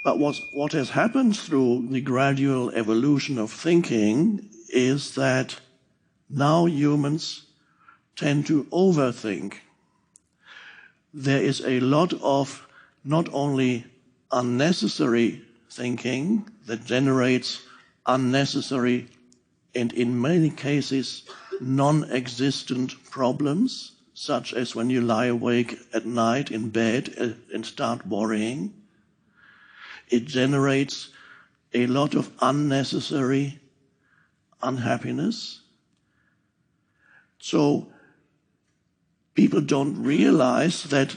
But what has happened through the gradual evolution of thinking is that now humans tend to overthink. There is a lot of not only unnecessary thinking that generates unnecessary and in many cases non-existent problems, such as when you lie awake at night in bed and start worrying. It generates a lot of unnecessary unhappiness. So people don't realize that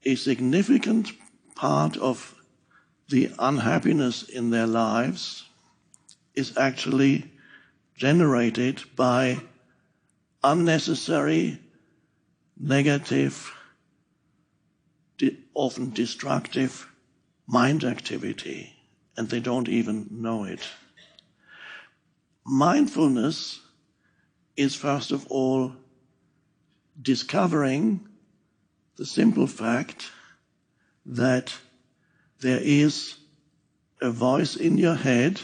a significant part of the unhappiness in their lives is actually generated by unnecessary, negative, often destructive mind activity, and they don't even know it. Mindfulness is, first of all, discovering the simple fact that there is a voice in your head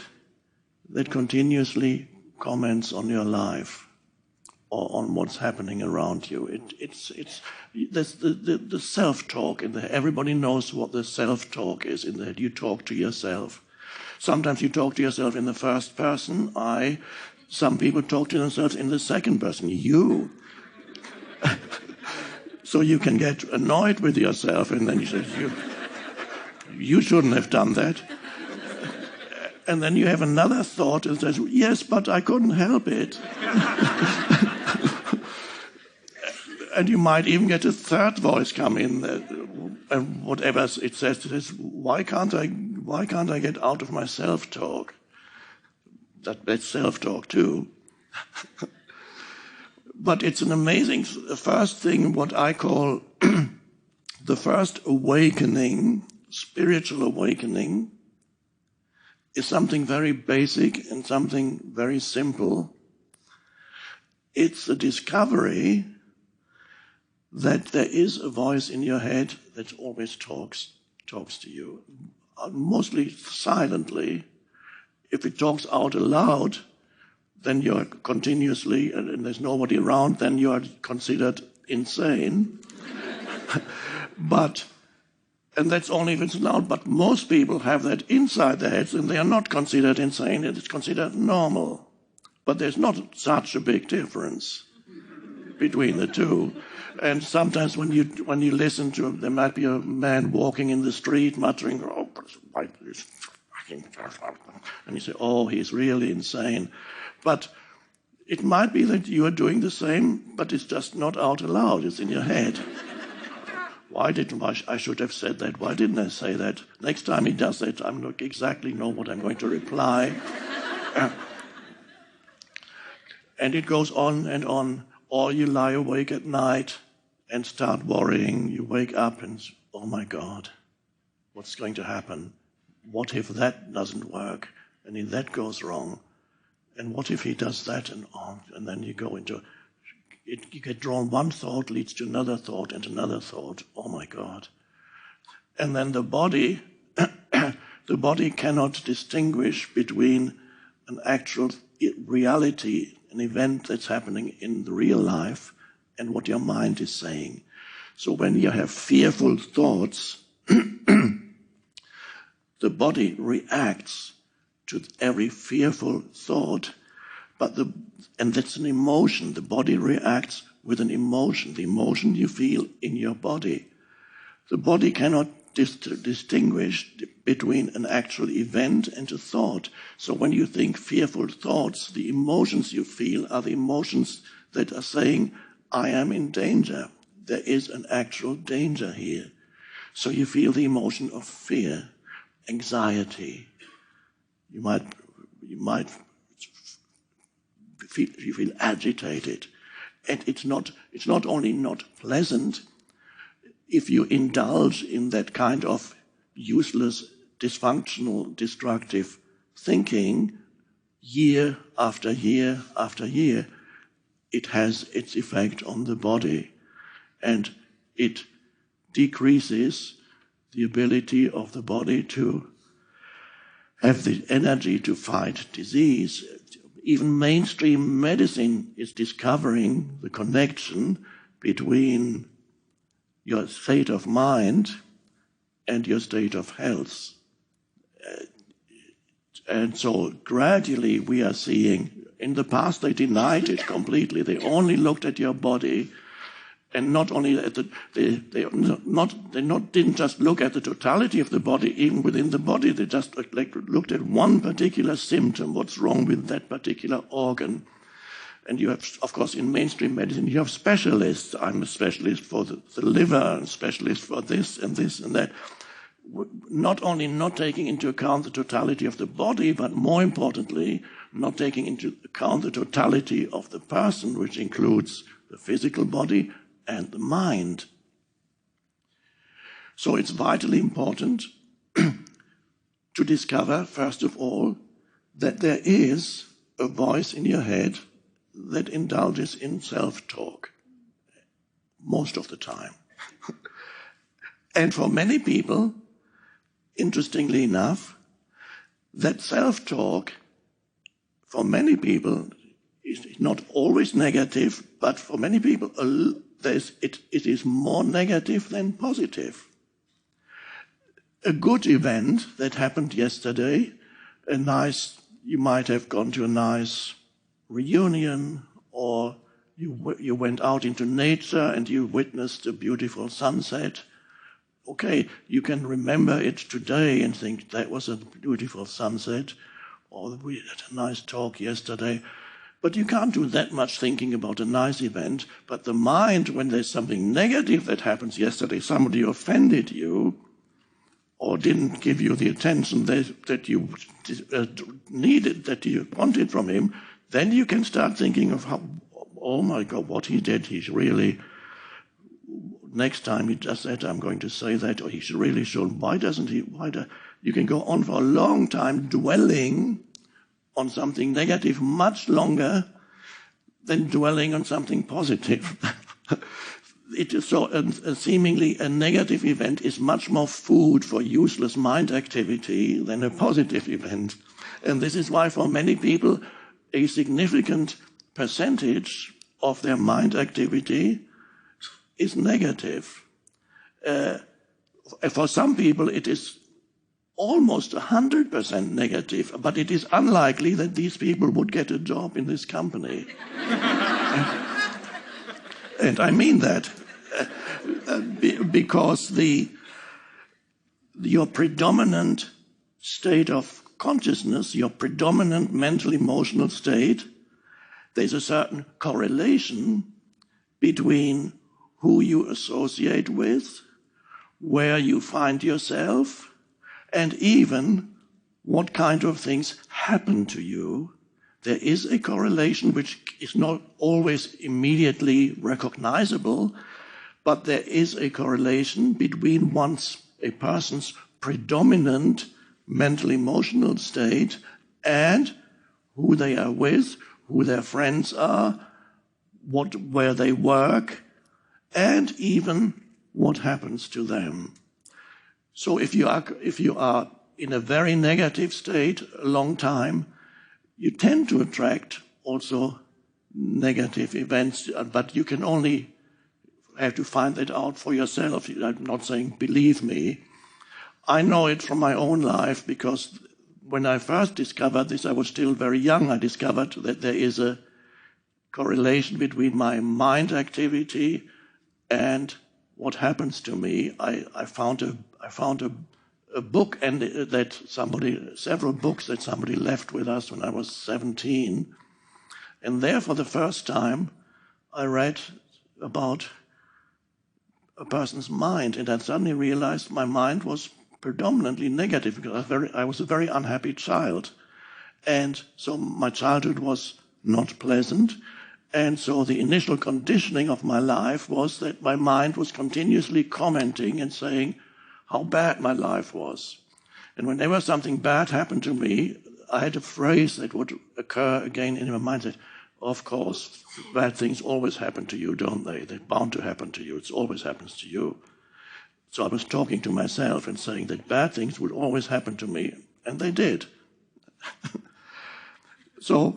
that continuously comments on your life or on what's happening around you. It's the self-talk in there. Everybody knows what the self-talk is in there. You talk to yourself. Sometimes you talk to yourself in the first person, I. Some people talk to themselves in the second person, you. So you can get annoyed with yourself and then you say, you shouldn't have done that. And then you have another thought that says, yes, but I couldn't help it. And you might even get a third voice come in, and whatever it says, why can't I get out of my self-talk? That's self-talk too. But it's an amazing first thing, what I call the first awakening, spiritual awakening, is something very basic and something very simple. It's the discovery that there is a voice in your head that always talks to you, mostly silently. If it talks out aloud, then you're continuously, and there's nobody around, then you are considered insane. And that's only if it's loud, but most people have that inside their heads and they are not considered insane, it's considered normal. But there's not such a big difference between the two. And sometimes when you listen to, there might be a man walking in the street muttering, oh, this fucking, and you say, oh, he's really insane. But it might be that you are doing the same, but it's just not out aloud, it's in your head. I should have said that. Why didn't I say that? Next time he does that, I'm not exactly know what I'm going to reply. And it goes on and on. Or you lie awake at night and start worrying. You wake up and, oh my God, what's going to happen? What if that doesn't work? And if that goes wrong? And what if he does that and on? And then you go into it, you get drawn, one thought leads to another thought and another thought. Oh my God. And then the body cannot distinguish between an actual reality, an event that's happening in the real life, and what your mind is saying. So when you have fearful thoughts, the body reacts to every fearful thought, and that's an emotion. The body reacts with an emotion, the emotion you feel in your body. The body cannot distinguish between an actual event and a thought. So when you think fearful thoughts, the emotions you feel are the emotions that are saying, I am in danger. There is an actual danger here. So you feel the emotion of fear, anxiety. You might feel agitated. And it's not only not pleasant, if you indulge in that kind of useless, dysfunctional, destructive thinking, year after year after year, it has its effect on the body. And it decreases the ability of the body to have the energy to fight disease. Even mainstream medicine is discovering the connection between your state of mind and your state of health. And so gradually we are seeing, in the past they denied it completely. They only looked at your body, and not only at didn't just look at the totality of the body, even within the body, they just looked at one particular symptom, what's wrong with that particular organ. And you have, of course, in mainstream medicine, you have specialists. I'm a specialist for the liver, and a specialist for this and that. Not only not taking into account the totality of the body, but more importantly, not taking into account the totality of the person, which includes the physical body and the mind. So it's vitally important to discover, first of all, that there is a voice in your head that indulges in self-talk most of the time. And for many people, interestingly enough, that self-talk, for many people, is not always negative, but for many people, it is more negative than positive. A good event that happened yesterday, you might have gone to a nice reunion, or you went out into nature and you witnessed a beautiful sunset. Okay, you can remember it today and think that was a beautiful sunset, or we had a nice talk yesterday. But you can't do that much thinking about a nice event. But the mind, when there's something negative that happens yesterday, somebody offended you or didn't give you the attention that you needed, that you wanted from him, then you can start thinking of how, oh my God, what he did, he's really... Next time he does that, I'm going to say that, or he really should. Why doesn't he? You can go on for a long time dwelling on something negative, much longer than dwelling on something positive. It is so, seemingly a negative event is much more food for useless mind activity than a positive event. And this is why for many people, a significant percentage of their mind activity is negative. For some people, it is almost 100% negative, but it is unlikely that these people would get a job in this company. And I mean that because your predominant state of consciousness, your predominant mental emotional state, there's a certain correlation between who you associate with, where you find yourself, and even what kind of things happen to you. There is a correlation which is not always immediately recognizable, but there is a correlation between a person's predominant mental emotional state and who they are with, who their friends are, where they work, and even what happens to them. So if you are in a very negative state a long time, you tend to attract also negative events, but you can only have to find that out for yourself. I'm not saying believe me. I know it from my own life, because when I first discovered this, I was still very young. I discovered that there is a correlation between my mind activity and what happens to me. I found a book, and several books that somebody left with us when I was 17. And there, for the first time, I read about a person's mind, and I suddenly realized my mind was predominantly negative, because I was a very unhappy child. And so my childhood was not pleasant. And so the initial conditioning of my life was that my mind was continuously commenting and saying how bad my life was. And whenever something bad happened to me, I had a phrase that would occur again in my mind that, of course, bad things always happen to you, don't they? They're bound to happen to you. It always happens to you. So I was talking to myself and saying that bad things would always happen to me. And they did. So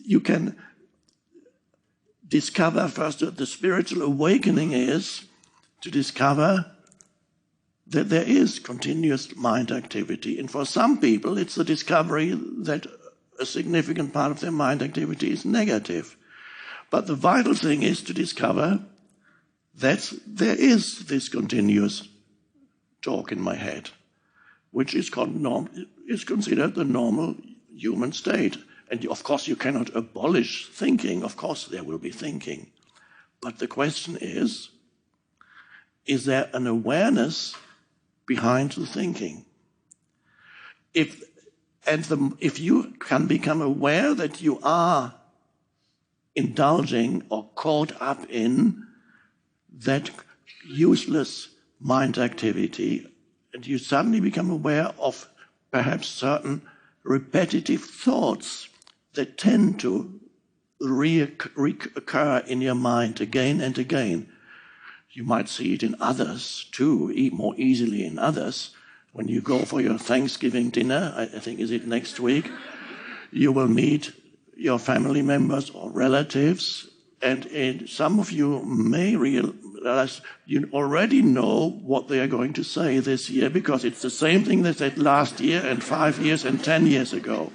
you can discover first that the spiritual awakening is to discover that there is continuous mind activity. And for some people, it's the discovery that a significant part of their mind activity is negative. But the vital thing is to discover that there is this continuous talk in my head, which is considered the normal human state. And of course, you cannot abolish thinking. Of course, there will be thinking. But the question is there an awareness behind the thinking? If you can become aware that you are indulging or caught up in that useless mind activity, and you suddenly become aware of perhaps certain repetitive thoughts that tend to reoccur in your mind again and again. You might see it in others too, more easily in others. When you go for your Thanksgiving dinner, I think is it next week, you will meet your family members or relatives, and some of you may realize you already know what they are going to say this year, because it's the same thing they said last year and 5 years and 10 years ago.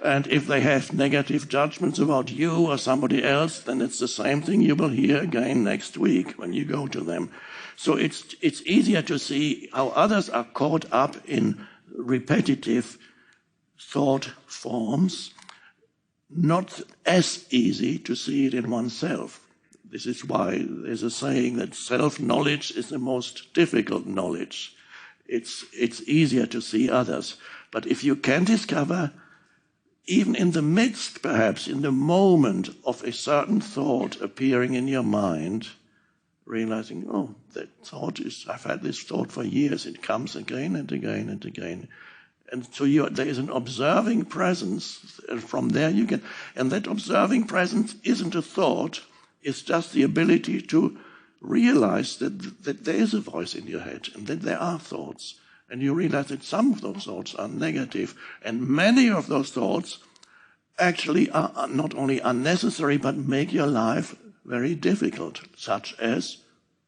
And if they have negative judgments about you or somebody else, then it's the same thing you will hear again next week when you go to them. So it's easier to see how others are caught up in repetitive thought forms, not as easy to see it in oneself. This is why there's a saying that self-knowledge is the most difficult knowledge. It's easier to see others. But if you can discover, even in the midst, perhaps, in the moment of a certain thought appearing in your mind, realizing, oh, that thought I've had this thought for years, it comes again and again and again. And so there is an observing presence, and from there you can, and that observing presence isn't a thought, it's just the ability to realize that there is a voice in your head, and that there are thoughts. And you realize that some of those thoughts are negative, and many of those thoughts actually are not only unnecessary, but make your life very difficult, such as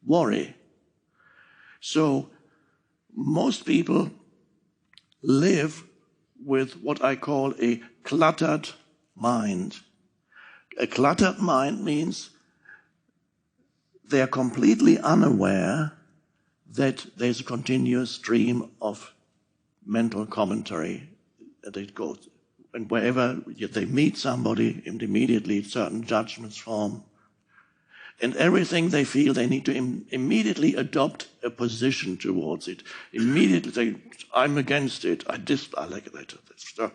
worry. So most people live with what I call a cluttered mind. A cluttered mind means they are completely unaware that there's a continuous stream of mental commentary that it goes. And wherever they meet somebody, immediately certain judgments form. And everything they feel, they need to immediately adopt a position towards it. Immediately say, I'm against it, I like that. So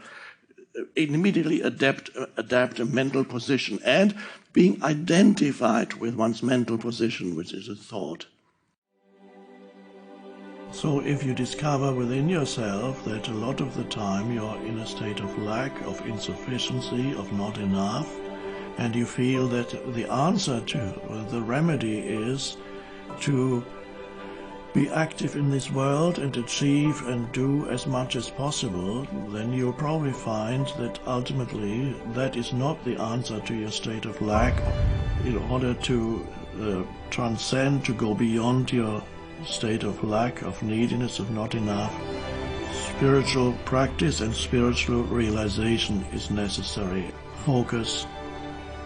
immediately adapt a mental position, and being identified with one's mental position, which is a thought. So if you discover within yourself that a lot of the time you're in a state of lack, of insufficiency, of not enough, and you feel that the answer to, the remedy is to be active in this world and achieve and do as much as possible, then you'll probably find that ultimately that is not the answer to your state of lack. In order to transcend, to go beyond your state of lack, of neediness, of not enough, spiritual practice and spiritual realization is necessary. Focus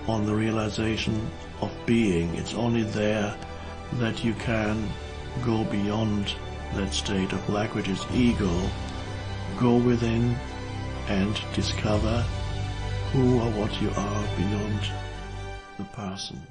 on the realization of being. It's only there that you can go beyond that state of lack, which is ego. Go within and discover who or what you are beyond the person.